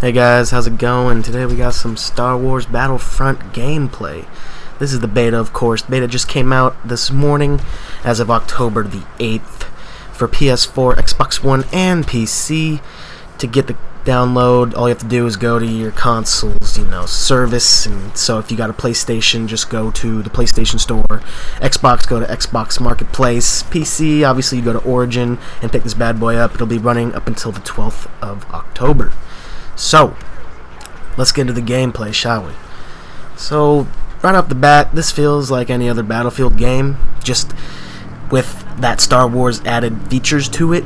Hey guys, how's it going? Today we got some Star Wars Battlefront gameplay. This is the beta, of course. Beta just came out this morning as of October the 8th for PS4, Xbox One, and PC. To get the download, all you have to do is go to your console's, service. And so if you got a PlayStation, just go to the PlayStation Store. Xbox, go to Xbox Marketplace. PC, obviously you go to Origin and pick this bad boy up. It'll be running up until the 12th of October. So, let's get into the gameplay, shall we? So, right off the bat, this feels like any other Battlefield game, just with that Star Wars added features to it,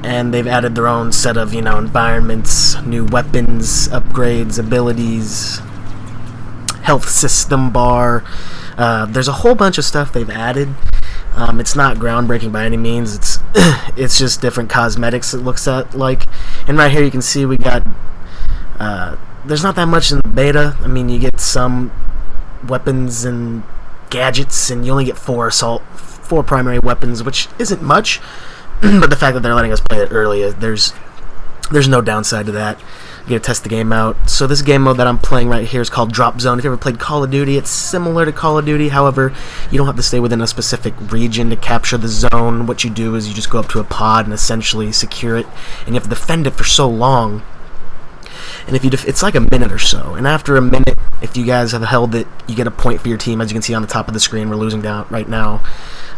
and they've added their own set of, environments, new weapons, upgrades, abilities, health system bar. There's a whole bunch of stuff they've added. It's not groundbreaking by any means. It's just different cosmetics it looks like. And right here you can see we got there's not that much in the beta. I mean, you get some weapons and gadgets, and you only get four primary weapons, which isn't much. But the fact that they're letting us play it early, there's no downside to that. You get to test the game out. So this game mode that I'm playing right here is called Drop Zone. If you ever played Call of Duty, it's similar to Call of Duty. However, you don't have to stay within a specific region to capture the zone. What you do is you just go up to a pod and essentially secure it, and you have to defend it for so long. And if it's like a minute or so. And after a minute, if you guys have held it, you get a point for your team. As you can see on the top of the screen, we're losing down right now,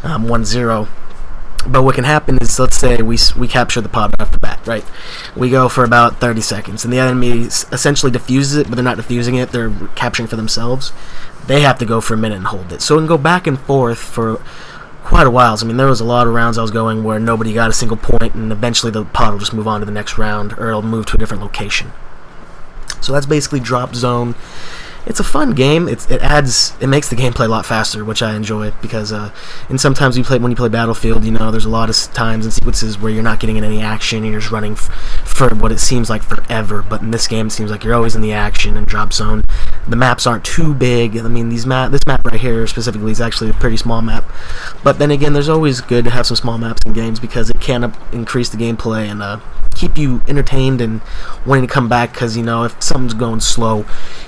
1-0. But what can happen is, let's say we capture the pod right off the bat, right? We go for about 30 seconds, and the enemy essentially defuses it, but they're not defusing it, they're capturing for themselves. They have to go for a minute and hold it. So it can go back and forth for quite a while. So, I mean, there was a lot of rounds I was going where nobody got a single point, and eventually the pod will just move on to the next round, or it'll move to a different location. So that's basically Drop Zone. It's a fun game. It makes the gameplay a lot faster, which I enjoy, because and sometimes when you play Battlefield, there's a lot of times and sequences where you're not getting in any action and you're just running for what it seems like forever. But in this game, it seems like you're always in the action. And Drop Zone, the maps aren't too big. I mean, this map right here specifically is actually a pretty small map. But then again, there's always good to have some small maps in games, because it can increase the gameplay and keep you entertained and wanting to come back, because if something's going slow,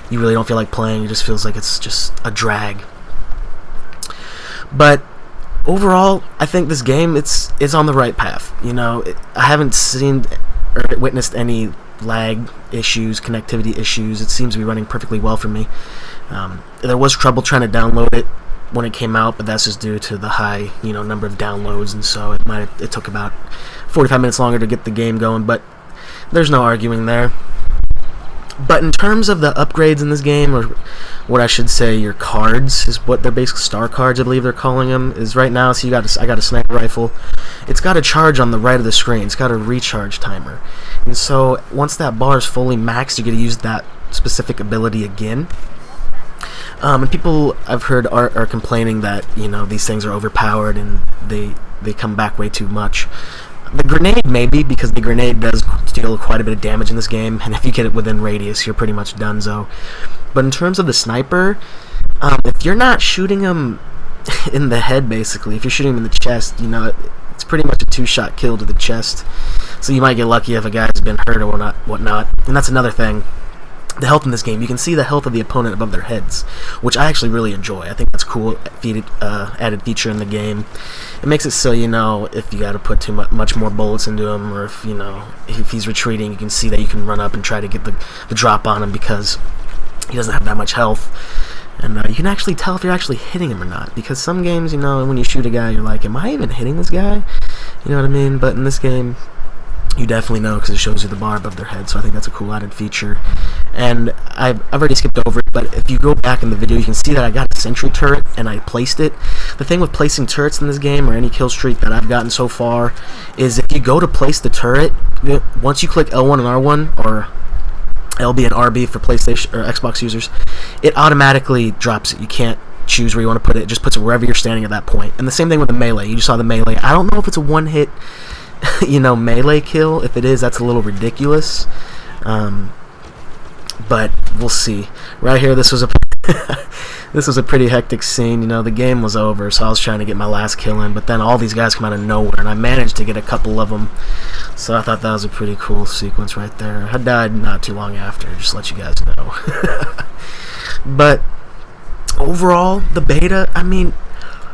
you really don't feel like playing. It just feels like it's just a drag. But overall, I think this game it's on the right path. I haven't seen or witnessed any lag issues, connectivity issues. It seems to be running perfectly well for me. There was trouble trying to download it when it came out, but that's just due to the high number of downloads, and so it took about 45 minutes longer to get the game going, but there's no arguing there. But in terms of the upgrades in this game, or what I should say, your cards, is what they're basically star cards, I believe they're calling them, is right now, so I got a sniper rifle. It's got a charge on the right of the screen. It's got a recharge timer. And so once that bar is fully maxed, you get to use that specific ability again. And people I've heard are complaining that these things are overpowered and they come back way too much. The grenade, maybe, because the grenade does deal quite a bit of damage in this game, and if you get it within radius, you're pretty much donezo. But in terms of the sniper, if you're not shooting him in the head, basically, if you're shooting him in the chest, it's pretty much a two-shot kill to the chest. So you might get lucky if a guy's been hurt or whatnot. And that's another thing. The health in this game, you can see the health of the opponent above their heads, which I actually really enjoy. I think that's a cool added feature in the game. It makes it so if you got to put too much more bullets into him, or if he's retreating, you can see that you can run up and try to get the drop on him, because he doesn't have that much health. And you can actually tell if you're actually hitting him or not, because some games, when you shoot a guy, you're like, am I even hitting this guy? You know what I mean? But in this game, you definitely know, because it shows you the bar above their head, so I think that's a cool added feature. And I've already skipped over it, but if you go back in the video, you can see that I got a sentry turret, and I placed it. The thing with placing turrets in this game, or any kill streak that I've gotten so far, is if you go to place the turret, once you click L1 and R1, or LB and RB for PlayStation or Xbox users, it automatically drops it. You can't choose where you want to put it. It just puts it wherever you're standing at that point. And the same thing with the melee. You just saw the melee. I don't know if it's a one-hit melee kill. If it is, that's a little ridiculous. But we'll see. Right here, this was This was a pretty hectic scene. You know, the game was over, so I was trying to get my last kill in, but then all these guys come out of nowhere, and I managed to get a couple of them. So I thought that was a pretty cool sequence right there. I died not too long after, just to let you guys know. But overall, the beta, I mean,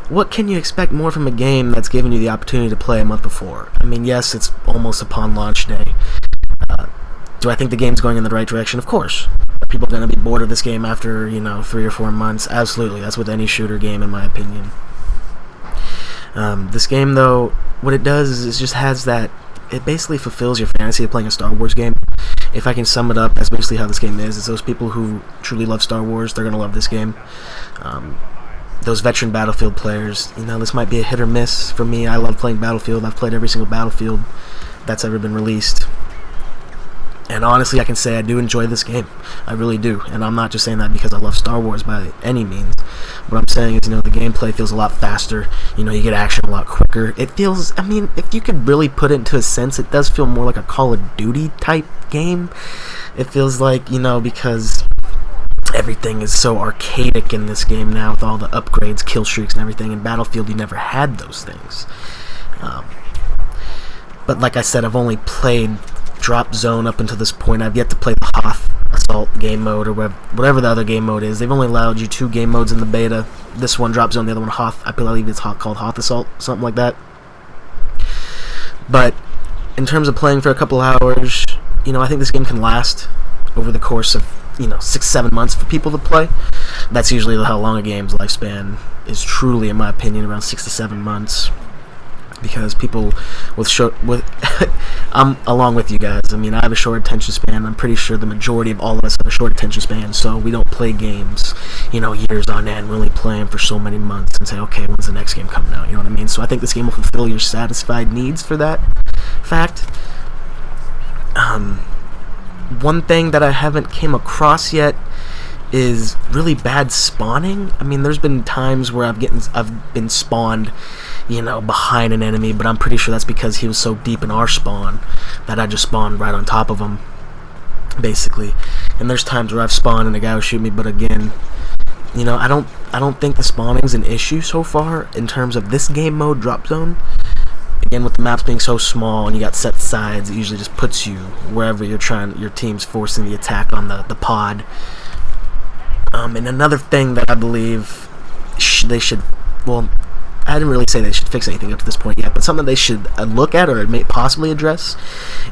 what can you expect more from a game that's given you the opportunity to play a month before? I mean, yes, it's almost upon launch day. Do I think the game's going in the right direction? Of course. Are people going to be bored of this game after, 3 or 4 months? Absolutely. That's with any shooter game, in my opinion. This game, though, what it does is it just has that... It basically fulfills your fantasy of playing a Star Wars game. If I can sum it up, that's basically how this game is. It's those people who truly love Star Wars, they're going to love this game. Those veteran Battlefield players, this might be a hit or miss for me. I love playing Battlefield. I've played every single Battlefield that's ever been released. And honestly, I can say I do enjoy this game. I really do. And I'm not just saying that because I love Star Wars by any means. What I'm saying is, the gameplay feels a lot faster. You get action a lot quicker. It feels, I mean, if you could really put it into a sense, it does feel more like a Call of Duty type game. It feels like, because everything is so archaic in this game now with all the upgrades, kill streaks, and everything. In Battlefield, you never had those things. But like I said, I've only played Drop Zone up until this point. I've yet to play the Hoth Assault game mode or whatever the other game mode is. They've only allowed you 2 game modes in the beta. This one, Drop Zone, the other one, Hoth. I believe it's called Hoth Assault, something like that. But in terms of playing for a couple hours, I think this game can last over the course of 6-7 months for people to play. That's usually how long a game's lifespan is, truly, in my opinion, around 6 to 7 months. Because people I'm along with you guys. I mean, I have a short attention span. I'm pretty sure the majority of all of us have a short attention span, so we don't play games, years on end. We only play them for so many months and say, okay, when's the next game coming out? You know what I mean? So I think this game will fulfill your satisfied needs for that fact. One thing that I haven't came across yet is really bad spawning. I mean, there's been times where I've been spawned, behind an enemy, but I'm pretty sure that's because he was so deep in our spawn that I just spawned right on top of him, basically. And there's times where I've spawned and the guy will shoot me, but again, I don't think the spawning's an issue so far in terms of this game mode, Drop Zone. Again, with the maps being so small and you got set sides, it usually just puts you wherever your team's forcing the attack on the pod. And another thing that I believe they should, well, I didn't really say they should fix anything up to this point yet, but something they should look at or may possibly address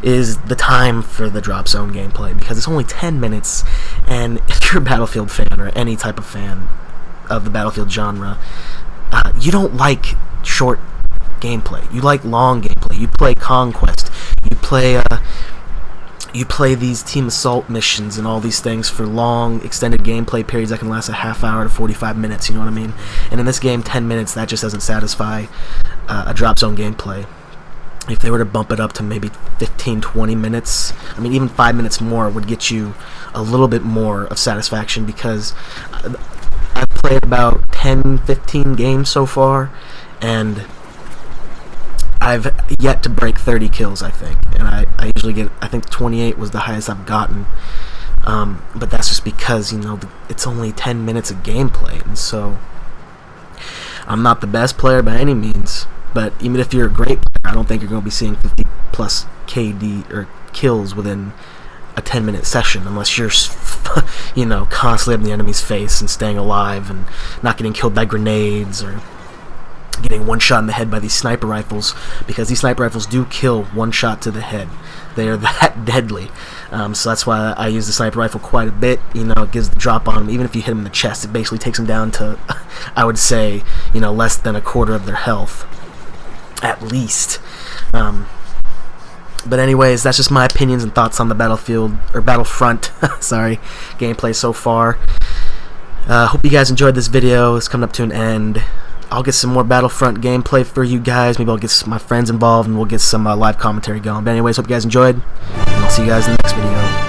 is the time for the Drop Zone gameplay, because it's only 10 minutes, and if you're a Battlefield fan or any type of fan of the Battlefield genre, you don't like short gameplay. You like long gameplay. You play Conquest. You play these team assault missions and all these things for long, extended gameplay periods that can last a half hour to 45 minutes, you know what I mean? And in this game, 10 minutes, that just doesn't satisfy a Drop Zone gameplay. If they were to bump it up to maybe 15, 20 minutes, I mean, even 5 minutes more would get you a little bit more of satisfaction, because I've played about 10, 15 games so far, and I've yet to break 30 kills, I think, and I usually get, I think 28 was the highest I've gotten, but that's just because, it's only 10 minutes of gameplay, and so I'm not the best player by any means, but even if you're a great player, I don't think you're going to be seeing 50 plus KD or kills within a 10-minute session unless you're, constantly up in the enemy's face and staying alive and not getting killed by grenades or getting one shot in the head by these sniper rifles, because these sniper rifles do kill one shot to the head. They are that deadly. So that's why I use the sniper rifle quite a bit. It gives the drop on them. Even if you hit them in the chest, it basically takes them down to, I would say, less than a quarter of their health, at least. But anyways, that's just my opinions and thoughts on the Battlefield, or Battlefront, sorry, gameplay so far. Hope you guys enjoyed this video. It's coming up to an end. I'll get some more Battlefront gameplay for you guys. Maybe I'll get my friends involved and we'll get some live commentary going. But anyways, hope you guys enjoyed, and I'll see you guys in the next video.